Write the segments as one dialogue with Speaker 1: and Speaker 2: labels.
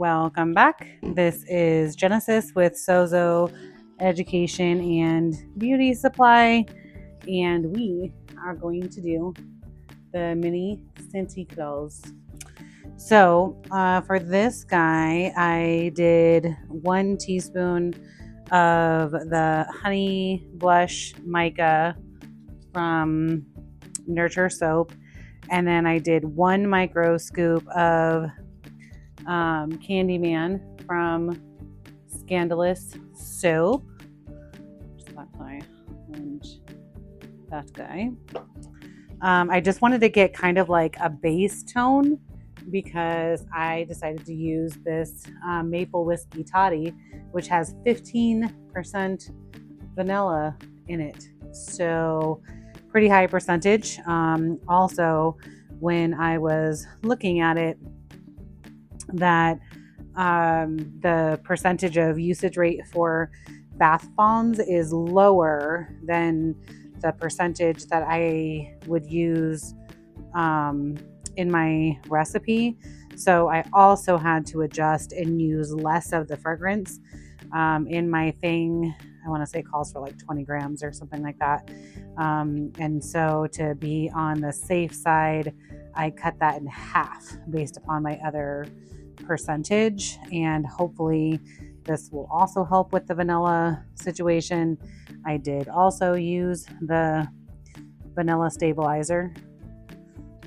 Speaker 1: welcome back. This is Genesis with Sozo Education and Beauty Supply, and we are going to do the mini Scenty curls. So for this guy, I did 1 teaspoon of the Honey Blush Mica from Nurture Soap, and then I did 1 micro scoop of Candyman from Scandalous Soap. That guy and that guy. I just wanted to get kind of like a base tone because I decided to use this maple whiskey toddy, which has 15% vanilla in it. So pretty high percentage. Also, when I was looking at it, that the percentage of usage rate for bath bombs is lower than the percentage that I would use in my recipe. So I also had to adjust and use less of the fragrance. In my thing, I want to say calls for like 20 grams or something like that. And so to be on the safe side, I cut that in half based upon my other percentage, and hopefully this will also help with the vanilla situation. I did also use the vanilla stabilizer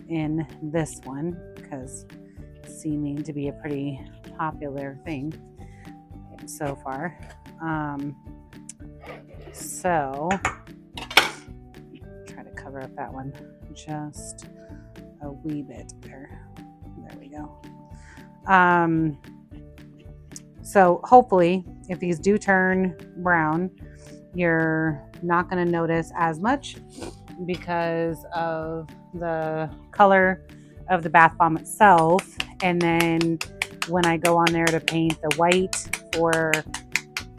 Speaker 1: in this one because it's seeming to be a pretty popular thing so far. So try to cover up that one just a wee bit there. There we go. So hopefully if these do turn brown, you're not going to notice as much because of the color of the bath bomb itself. And then when I go on there to paint the white for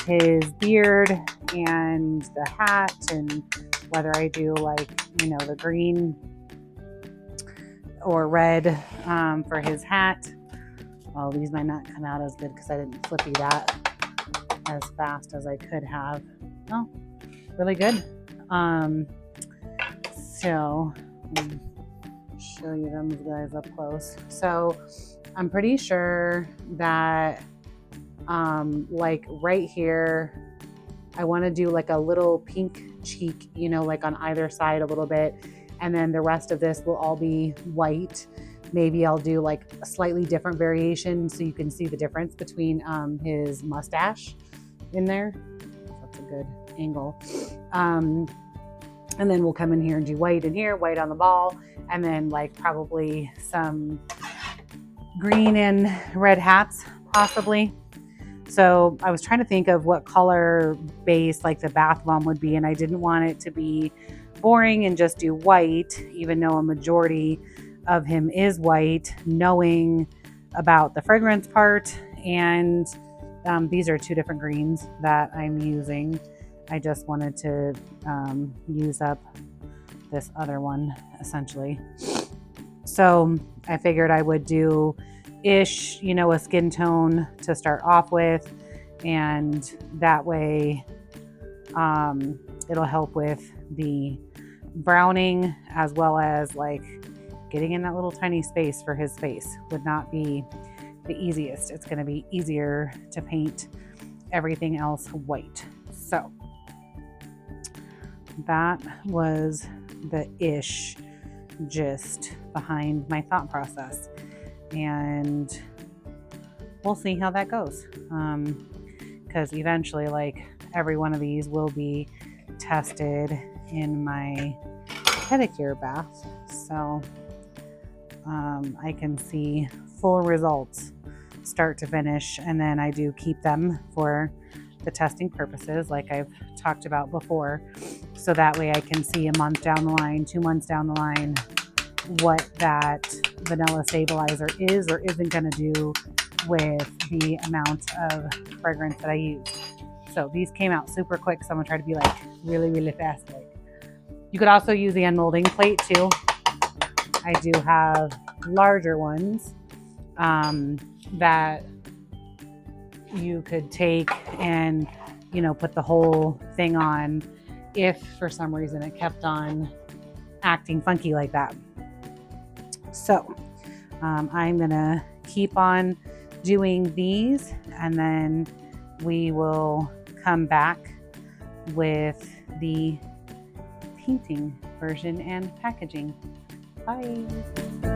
Speaker 1: his beard and the hat, and whether I do like, the green or red for his hat. Well, these might not come out as good because I didn't flippy that as fast as I could have. Oh, really good. So let me show you them guys up close. So I'm pretty sure that like right here, I want to do like a little pink cheek, like on either side a little bit. And then the rest of this will all be white. Maybe I'll do like a slightly different variation so you can see the difference between his mustache in there. That's a good angle. And then we'll come in here and do white in here, white on the ball, and then like probably some green and red hats possibly. So I was trying to think of what color base like the bath bomb would be, and I didn't want it to be boring and just do white, even though a majority of him is white, knowing about the fragrance part. And these are 2 different greens that I'm using. I just wanted to use up this other one essentially. So I figured I would do ish, a skin tone to start off with, and that way it'll help with the browning as well as like getting in that little tiny space for his face would not be the easiest. It's going to be easier to paint everything else white. So that was the ish gist behind my thought process, and we'll see how that goes. Because eventually, like every one of these will be tested in my pedicure bath. So I can see full results start to finish, and then I do keep them for the testing purposes like I've talked about before, so that way I can see a month down the line, 2 months down the line, what that vanilla stabilizer is or isn't going to do with the amount of fragrance that I use. So these came out super quick, so I'm gonna try to be like really, really fast. You could also use the unmolding plate too. I do have larger ones that you could take and, you know, put the whole thing on if for some reason it kept on acting funky like that. So I'm gonna keep on doing these, and then we will come back with the painting version and packaging. Bye.